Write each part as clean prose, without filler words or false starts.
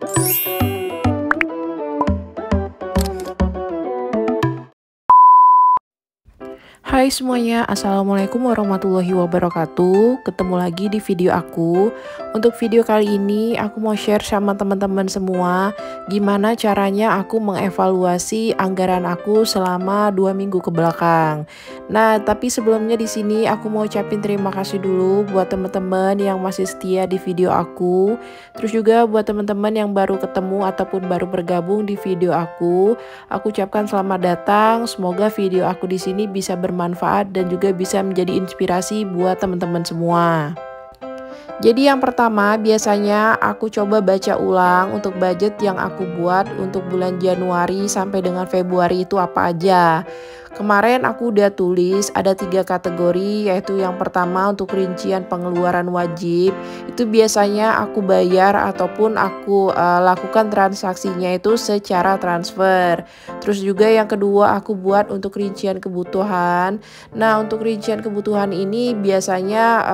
Hai semuanya, Assalamualaikum warahmatullahi wabarakatuh. Ketemu lagi di video aku. Untuk video kali ini aku mau share sama teman-teman semua gimana caranya aku mengevaluasi anggaran aku selama 2 minggu ke belakang. Nah, tapi sebelumnya di sini aku mau ucapin terima kasih dulu buat teman-teman yang masih setia di video aku. Terus juga buat teman-teman yang baru ketemu ataupun baru bergabung di video aku ucapkan selamat datang. Semoga video aku di sini bisa bermanfaat dan juga bisa menjadi inspirasi buat teman-teman semua. Jadi yang pertama biasanya aku coba baca ulang untuk budget yang aku buat untuk bulan Januari sampai dengan Februari itu apa aja. Kemarin aku udah tulis ada 3 kategori, yaitu yang pertama untuk rincian pengeluaran wajib. Itu biasanya aku bayar ataupun aku lakukan transaksinya itu secara transfer. Terus juga yang kedua aku buat untuk rincian kebutuhan. Nah, untuk rincian kebutuhan ini biasanya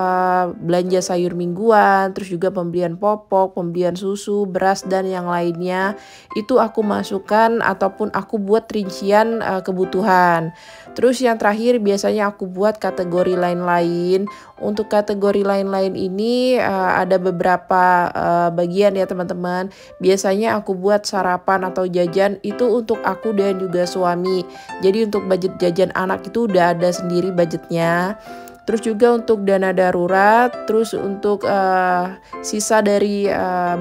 belanja sayur mingguan, terus juga pembelian popok, pembelian susu, beras dan yang lainnya. Itu aku masukkan ataupun aku buat rincian kebutuhan. Terus yang terakhir biasanya aku buat kategori lain-lain. Untuk kategori lain-lain ini ada beberapa bagian ya teman-teman. Biasanya aku buat sarapan atau jajan itu untuk aku dan juga suami. Jadi untuk budget jajan anak itu udah ada sendiri budgetnya. Terus juga untuk dana darurat, terus untuk sisa dari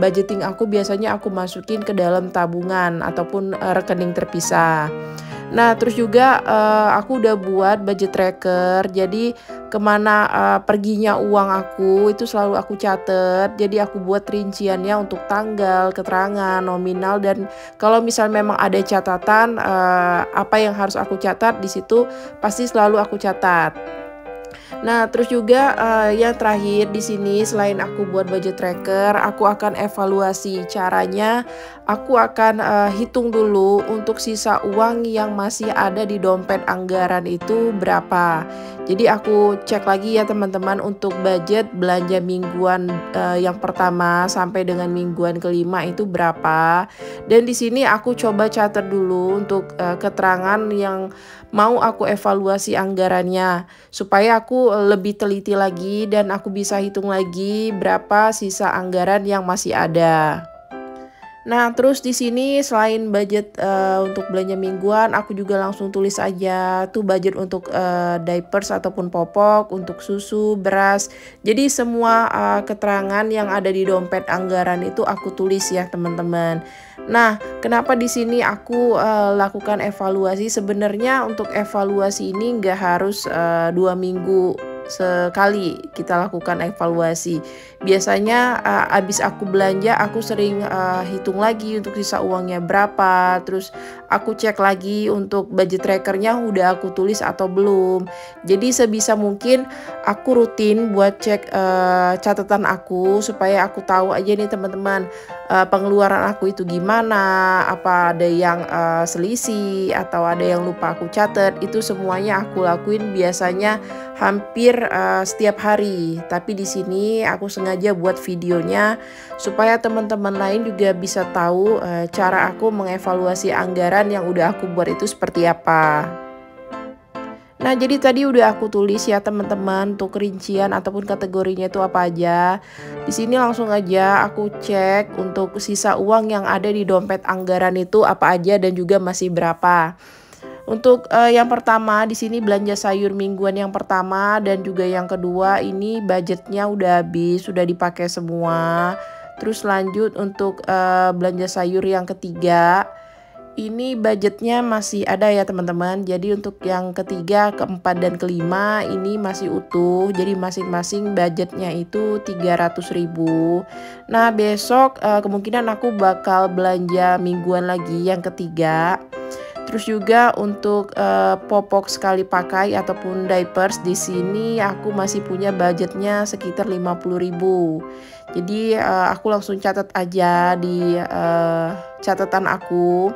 budgeting aku biasanya aku masukin ke dalam tabungan ataupun rekening terpisah. Nah, terus juga aku udah buat budget tracker, jadi kemana perginya uang aku itu selalu aku catet. Jadi aku buat rinciannya untuk tanggal, keterangan, nominal, dan kalau misal memang ada catatan apa yang harus aku catat di situ pasti selalu aku catat. Nah, terus juga yang terakhir di sini selain aku buat budget tracker, aku akan evaluasi caranya. Aku akan hitung dulu untuk sisa uang yang masih ada di dompet anggaran itu berapa. Jadi aku cek lagi ya teman-teman untuk budget belanja mingguan yang pertama sampai dengan mingguan kelima itu berapa. Dan di sini aku coba catat dulu untuk keterangan yang mau aku evaluasi anggarannya supaya aku lebih teliti lagi dan aku bisa hitung lagi berapa sisa anggaran yang masih ada. Nah, terus di sini selain budget untuk belanja mingguan, aku juga langsung tulis aja tuh budget untuk diapers ataupun popok, untuk susu, beras. Jadi semua keterangan yang ada di dompet anggaran itu aku tulis ya, teman-teman. Nah, kenapa di sini aku lakukan evaluasi? Sebenarnya untuk evaluasi ini nggak harus 2 minggu sekali kita lakukan evaluasi. Biasanya abis aku belanja aku sering hitung lagi untuk sisa uangnya berapa. Terus aku cek lagi untuk budget trackernya udah aku tulis atau belum. Jadi sebisa mungkin aku rutin buat cek catatan aku supaya aku tahu aja nih teman-teman pengeluaran aku itu gimana, apa ada yang selisih atau ada yang lupa aku catat. Itu semuanya aku lakuin biasanya hampir setiap hari. Tapi di sini aku sengaja buat videonya supaya teman-teman lain juga bisa tahu cara aku mengevaluasi anggaran yang udah aku buat itu seperti apa. Nah, jadi tadi udah aku tulis ya teman-teman untuk rincian ataupun kategorinya itu apa aja. Di sini langsung aja aku cek untuk sisa uang yang ada di dompet anggaran itu apa aja dan juga masih berapa. Untuk yang pertama di sini belanja sayur mingguan yang pertama dan juga yang kedua ini budgetnya udah habis, sudah dipakai semua. Terus lanjut untuk belanja sayur yang ketiga. Ini budgetnya masih ada ya teman-teman. Jadi untuk yang ketiga, keempat, dan kelima ini masih utuh. Jadi masing-masing budgetnya itu 300.000. Nah, besok kemungkinan aku bakal belanja mingguan lagi yang ketiga. Terus juga untuk popok sekali pakai ataupun diapers di sini aku masih punya budgetnya sekitar 50.000. Jadi aku langsung catat aja di catatan aku.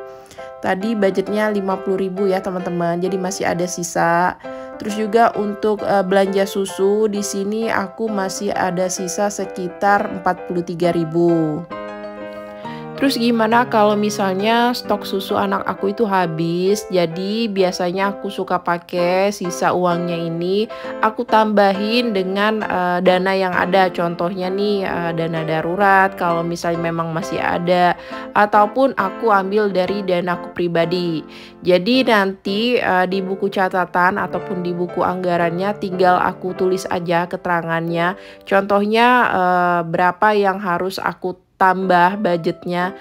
Tadi budgetnya 50.000 ya teman-teman. Jadi masih ada sisa. Terus juga untuk belanja susu di sini aku masih ada sisa sekitar 43.000. Terus gimana kalau misalnya stok susu anak aku itu habis? Jadi biasanya aku suka pakai sisa uangnya ini aku tambahin dengan dana yang ada. Contohnya nih dana darurat kalau misalnya memang masih ada, ataupun aku ambil dari dana aku pribadi. Jadi nanti di buku catatan ataupun di buku anggarannya tinggal aku tulis aja keterangannya. Contohnya berapa yang harus aku tambah budgetnya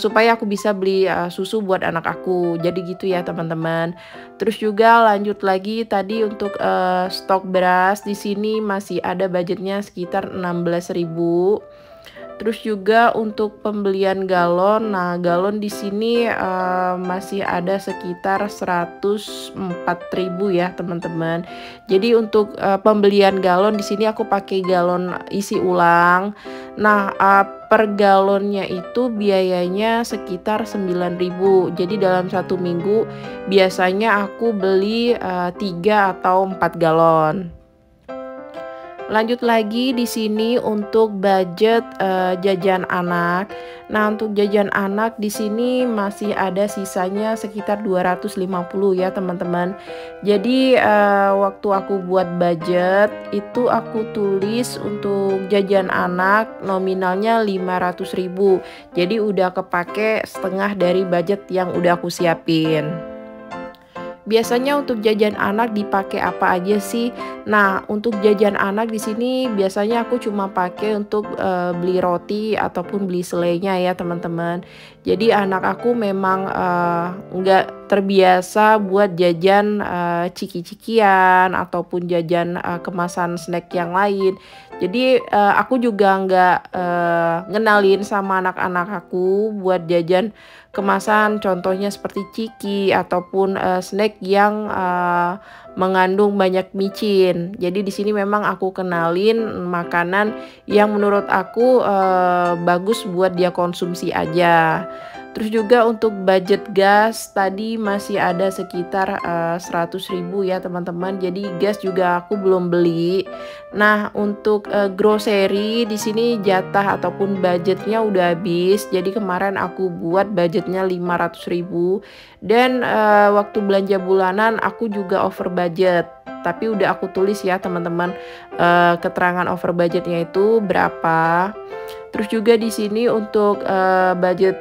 supaya aku bisa beli susu buat anak aku. Jadi gitu ya teman-teman. Terus juga lanjut lagi tadi untuk stok beras di sini masih ada budgetnya sekitar 16.000. Terus juga untuk pembelian galon, nah galon di sini masih ada sekitar 104.000 ya teman-teman. Jadi untuk pembelian galon di sini aku pakai galon isi ulang. Nah per galonnya itu biayanya sekitar 9.000. Jadi dalam 1 minggu biasanya aku beli 3 atau 4 galon. Lanjut lagi di sini untuk budget jajan anak. Nah, untuk jajan anak di sini masih ada sisanya sekitar 250 ya, teman-teman. Jadi waktu aku buat budget itu aku tulis untuk jajan anak nominalnya 500.000. Jadi udah kepake setengah dari budget yang udah aku siapin. Biasanya untuk jajan anak dipakai apa aja sih? Nah, untuk jajan anak di sini biasanya aku cuma pakai untuk beli roti ataupun beli selainya ya teman-teman. Jadi anak aku memang nggak terbiasa buat jajan ciki-cikian ataupun jajan kemasan snack yang lain. Jadi aku juga nggak ngenalin sama anak-anak aku buat jajan kemasan contohnya seperti ciki ataupun snack yang mengandung banyak micin. Jadi di sini memang aku kenalin makanan yang menurut aku bagus buat dia konsumsi aja. Terus juga untuk budget gas tadi masih ada sekitar 100.000 ya teman-teman. Jadi gas juga aku belum beli. Nah, untuk grocery di sini jatah ataupun budgetnya udah habis. Jadi kemarin aku buat budgetnya 500.000 dan waktu belanja bulanan aku juga over budget. Tapi udah aku tulis ya teman-teman keterangan over budgetnya itu berapa. Terus juga di sini untuk budget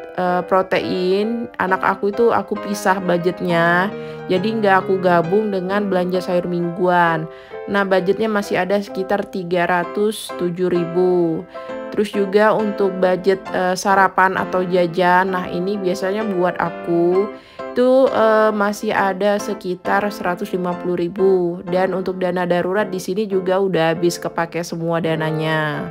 protein anak aku itu aku pisah budgetnya. Jadi nggak aku gabung dengan belanja sayur mingguan. Nah budgetnya masih ada sekitar 307.000. Terus juga untuk budget sarapan atau jajan. Nah ini biasanya buat aku itu masih ada sekitar 150.000 dan untuk dana darurat di sini juga udah habis kepake semua dananya.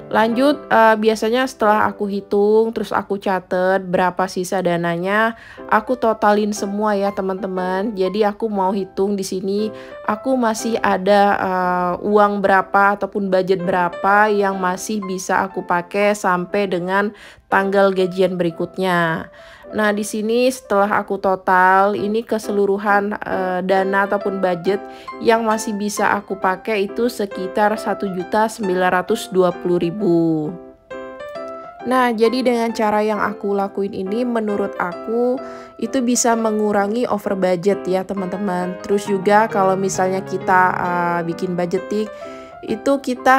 Lanjut biasanya setelah aku hitung terus aku catet berapa sisa dananya, aku totalin semua ya teman-teman. Jadi aku mau hitung di sini aku masih ada uang berapa ataupun budget berapa yang masih bisa aku pakai sampai dengan tanggal gajian berikutnya. Nah, di sini setelah aku total ini keseluruhan dana ataupun budget yang masih bisa aku pakai itu sekitar 1.920.000. Nah, jadi dengan cara yang aku lakuin ini menurut aku itu bisa mengurangi over budget ya teman-teman. Terus juga kalau misalnya kita bikin budgeting itu kita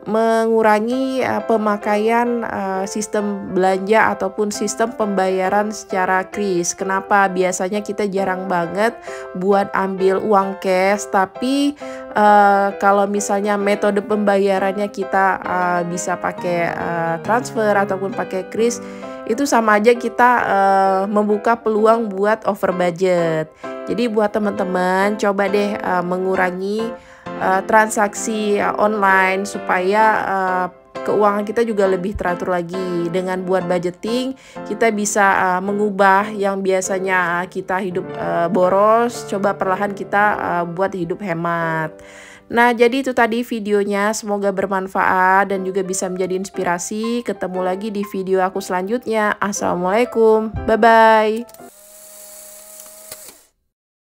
mengurangi pemakaian sistem belanja ataupun sistem pembayaran secara kris. Kenapa? Biasanya kita jarang banget buat ambil uang cash, tapi kalau misalnya metode pembayarannya kita bisa pakai transfer ataupun pakai kris, itu sama aja kita membuka peluang buat over budget. Jadi buat teman-teman coba deh mengurangi transaksi online supaya keuangan kita juga lebih teratur lagi. Dengan buat budgeting kita bisa mengubah yang biasanya kita hidup boros, coba perlahan kita buat hidup hemat. Nah, jadi itu tadi videonya, semoga bermanfaat dan juga bisa menjadi inspirasi. Ketemu lagi di video aku selanjutnya. Assalamualaikum, bye-bye.